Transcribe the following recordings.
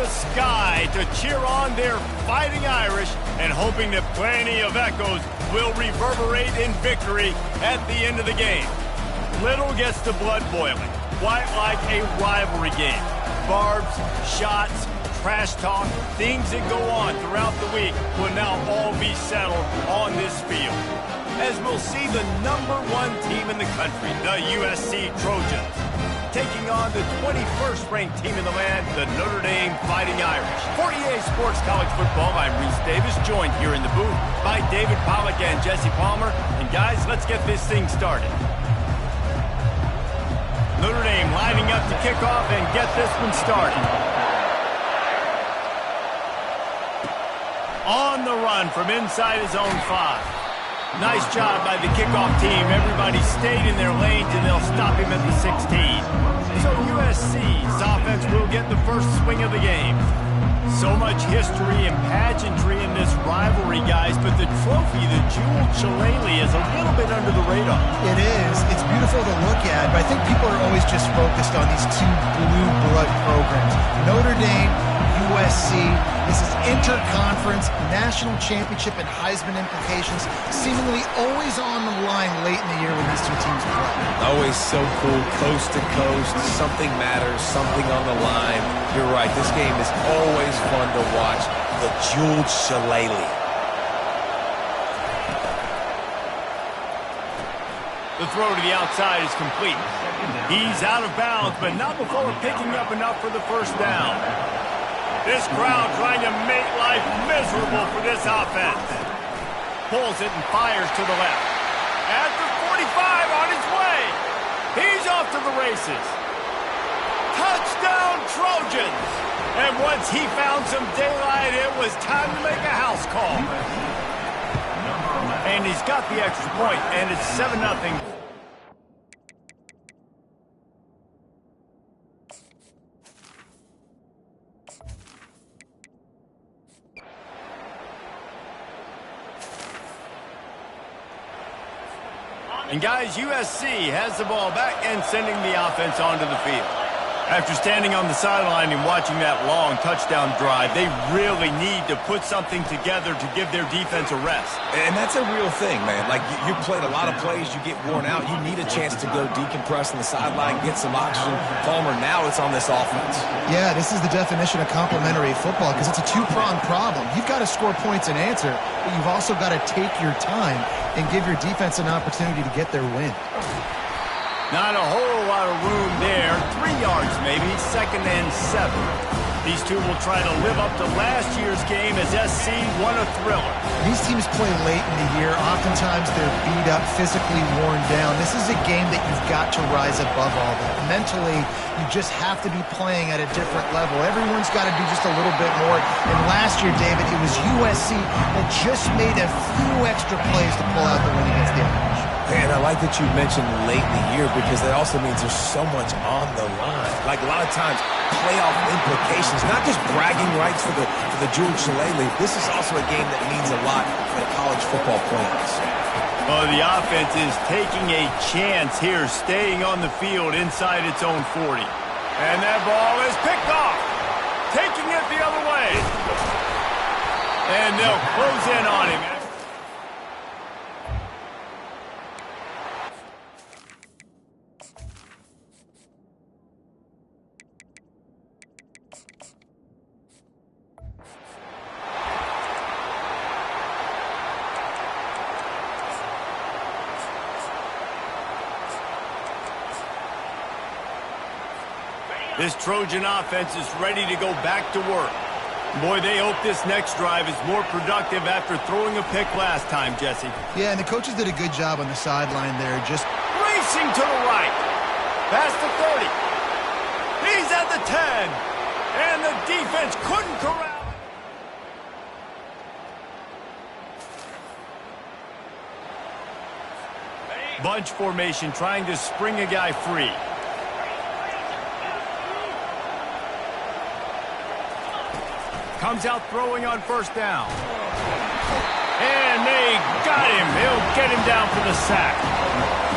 the sky to cheer on their Fighting Irish and hoping that plenty of echoes will reverberate in victory at the end of the game. Little gets the blood boiling, quite like a rivalry game. Barbs, shots, trash talk, things that go on throughout the week will now all be settled on this field, as we'll see the #1 team in the country, the USC Trojans, taking on the 21st ranked team in the land, the Notre Dame Fighting Irish. For EA Sports College Football, I'm Reese Davis, joined here in the booth by David Pollack and Jesse Palmer. And guys, let's get this thing started. Notre Dame lining up to kick off and get this one started. On the run from inside his own 5. Nice job by the kickoff team. Everybody stayed in their lanes, and they'll stop him at the 16. So USC's offense will get the first swing of the game. So much history and pageantry in this rivalry, guys, but the trophy, the Jewel Shillelagh, is a little bit under the radar. It is. It's beautiful to look at, but I think people are always just focused on these two blue blood programs. Notre Dame, USC. This is interconference, national championship, and Heisman implications seemingly always on the line late in the year when these two teams play. Always so cool, coast to coast. Something matters, something on the line. You're right, this game is always fun to watch. The Jewel Shillelagh. The throw to the outside is complete. He's out of bounds, but not before picking up enough for the first down. This crowd trying to make life miserable for this offense. Pulls it and fires to the left. At the 45 on his way. He's off to the races. Touchdown Trojans! And once he found some daylight, it was time to make a house call. And he's got the extra point, and it's 7-0. And guys, USC has the ball back and sending the offense onto the field. After standing on the sideline and watching that long touchdown drive, they really need to put something together to give their defense a rest. And that's a real thing, man. Like, you played a lot of plays, you get worn out, you need a chance to go decompress on the sideline, get some oxygen. Palmer, now it's on this offense. Yeah, this is the definition of complementary football because it's a two-pronged problem. You've got to score points and answer, but you've also got to take your time and give your defense an opportunity to get their win. Not a whole lot of room there. 3 yards maybe, 2nd and 7. These two will try to live up to last year's game as SC won a thriller. These teams play late in the year. Oftentimes they're beat up, physically worn down. This is a game that you've got to rise above all that. Mentally, you just have to be playing at a different level. Everyone's got to do just a little bit more. And last year, David, it was USC that just made a few extra plays to pull out the win against the Irish. Man, I like that you mentioned late in the year because that also means there's so much on the line. Like a lot of times, playoff implications, not just bragging rights for the Jewel Shillelagh. This is also a game that means a lot for the college football playoffs. Well, the offense is taking a chance here, staying on the field inside its own 40. And that ball is picked off, taking it the other way. And they'll close in on him. This Trojan offense is ready to go back to work. Boy, they hope this next drive is more productive after throwing a pick last time, Jesse. Yeah, and the coaches did a good job on the sideline there, just racing to the right. Past the 30. He's at the 10. And the defense couldn't corral. Bunch formation trying to spring a guy free. Comes out throwing on first down. And they got him. He'll get him down for the sack.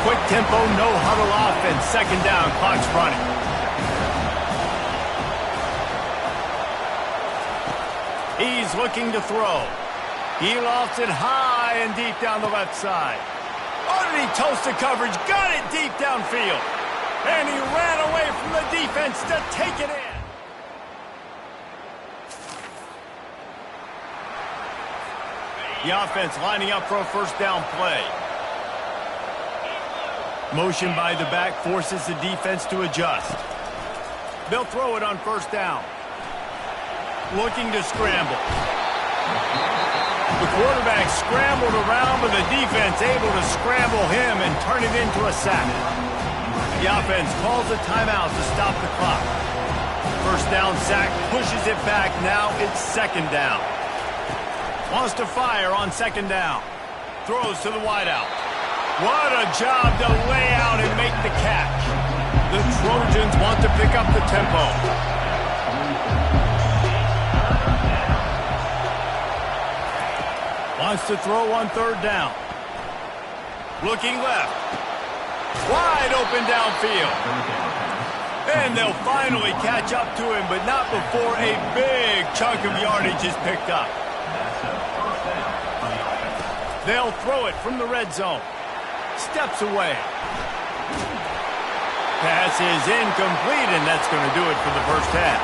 Quick tempo, no huddle offense. 2nd down, clock's running. He's looking to throw. He lofts it high and deep down the left side. Oh, did he toast the coverage? Got it deep downfield. And he ran away from the defense to take it in. The offense lining up for a first down play. Motion by the back forces the defense to adjust. They'll throw it on first down. Looking to scramble. The quarterback scrambled around, but the defense able to scramble him and turn it into a sack. The offense calls a timeout to stop the clock. First down sack pushes it back. Now it's second down. Wants to fire on second down. Throws to the wideout. What a job to lay out and make the catch. The Trojans want to pick up the tempo. Wants to throw on third down. Looking left. Wide open downfield. And they'll finally catch up to him, but not before a big chunk of yardage is picked up. They'll throw it from the red zone. Steps away. Pass is incomplete, and that's going to do it for the first half.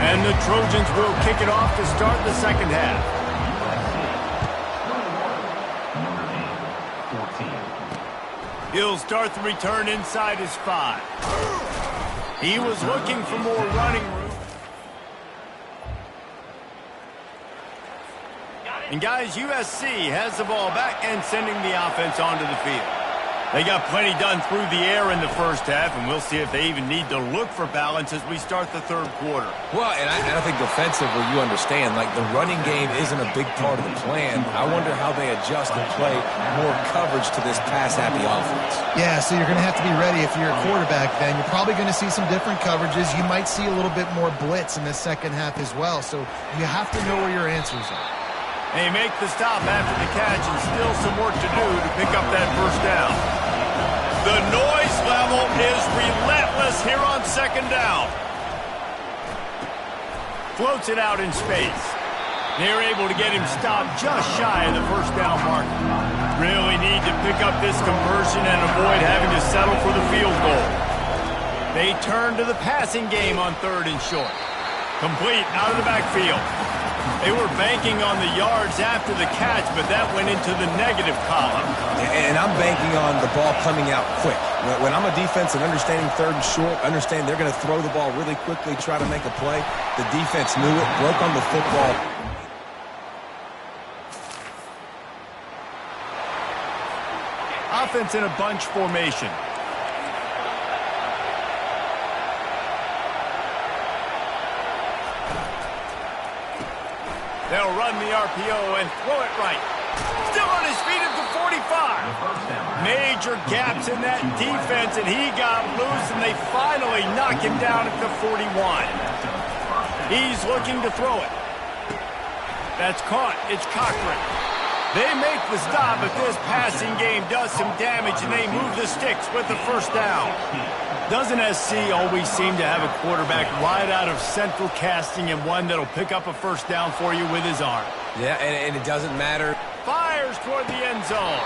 And the Trojans will kick it off to start the second half. He'll start the return inside his 5. He was looking for more running room. And guys, USC has the ball back and sending the offense onto the field. They got plenty done through the air in the first half, and we'll see if they even need to look for balance as we start the third quarter. Well, and I think defensively, you understand, like the running game isn't a big part of the plan. I wonder how they adjust and play more coverage to this pass-happy offense. Yeah, so you're going to have to be ready if you're a quarterback then. You're probably going to see some different coverages. You might see a little bit more blitz in the second half as well, so you have to know where your answers are. They make the stop after the catch and still some work to do to pick up that first down. The noise level is relentless here on second down. Floats it out in space. They're able to get him stopped just shy of the first down mark. Really need to pick up this conversion and avoid having to settle for the field goal. They turn to the passing game on third and short. Complete out of the backfield. They were banking on the yards after the catch, but that went into the negative column. And I'm banking on the ball coming out quick. When I'm a defense and understanding third and short, understand they're going to throw the ball really quickly, try to make a play. The defense knew it, broke on the football. Offense in a bunch formation. They'll run the RPO and throw it right. Still on his feet at the 45. Major gaps in that defense, and he got loose, and they finally knock him down at the 41. He's looking to throw it. That's caught. It's Cochran. They make the stop, but this passing game does some damage, and they move the sticks with the first down. Doesn't SC always seem to have a quarterback right out of central casting and one that'll pick up a first down for you with his arm? Yeah, and it doesn't matter. Fires toward the end zone.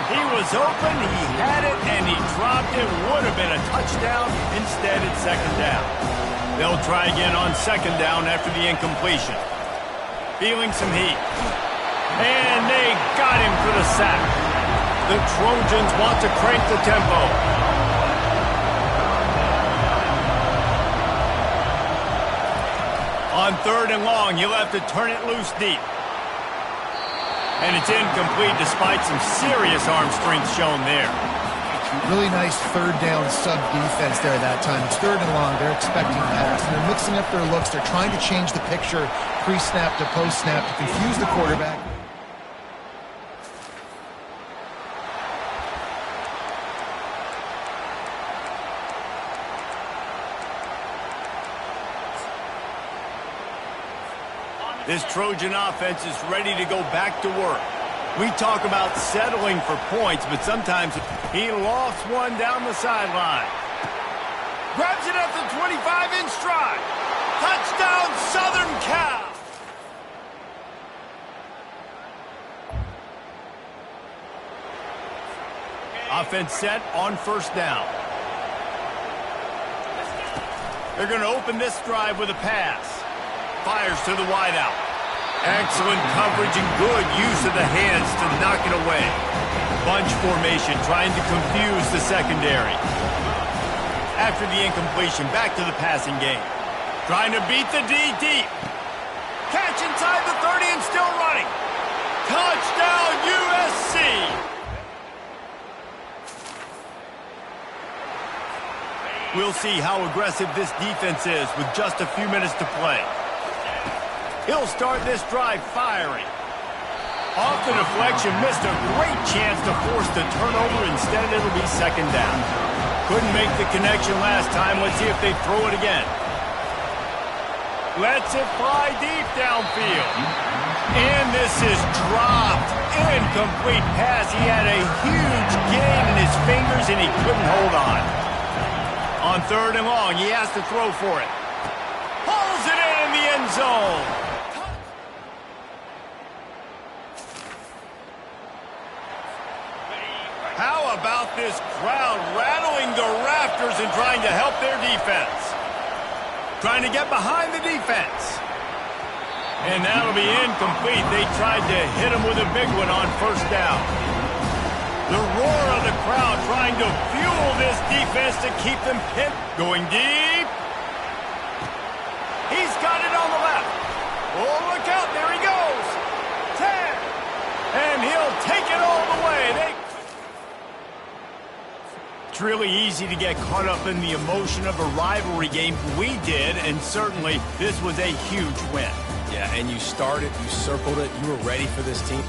He was open, he had it, and he dropped it. Would have been a touchdown. Instead, it's second down. They'll try again on second down after the incompletion. Feeling some heat. And they got him for the sack. The Trojans want to crank the tempo. On third and long, you'll have to turn it loose deep. And it's incomplete despite some serious arm strength shown there. Really nice third down sub-defense there that time. It's third and long. They're expecting pass. And they're mixing up their looks. They're trying to change the picture pre-snap to post-snap to confuse the quarterback. This Trojan offense is ready to go back to work. We talk about settling for points, but sometimes he lofts one down the sideline. Grabs it at the 25 in stride. Touchdown, Southern Cal! Offense set on first down. They're going to open this drive with a pass. Fires to the wideout. Excellent coverage and good use of the hands to knock it away. Bunch formation trying to confuse the secondary. After the incompletion, back to the passing game. Trying to beat the D deep. Catch inside the 30 and still running. Touchdown USC! We'll see how aggressive this defense is with just a few minutes to play. He'll start this drive firing. Off the deflection, missed a great chance to force the turnover. Instead, it'll be second down. Couldn't make the connection last time. Let's see if they throw it again. Lets it fly deep downfield. And this is dropped. Incomplete pass. He had a huge gain in his fingers, and he couldn't hold on. On third and long, he has to throw for it. Pulls it in the end zone. How about this crowd rattling the rafters and trying to help their defense? Trying to get behind the defense. And that'll be incomplete. They tried to hit him with a big one on first down. The roar of the crowd trying to fuel this defense to keep them pinned. Going deep. He's got it on the left. Oh, look out. There he goes. 10. And he'll take it all the way. It's really easy to get caught up in the emotion of a rivalry game. We did, and certainly this was a huge win. Yeah, and you started, you circled it, you were ready for this team.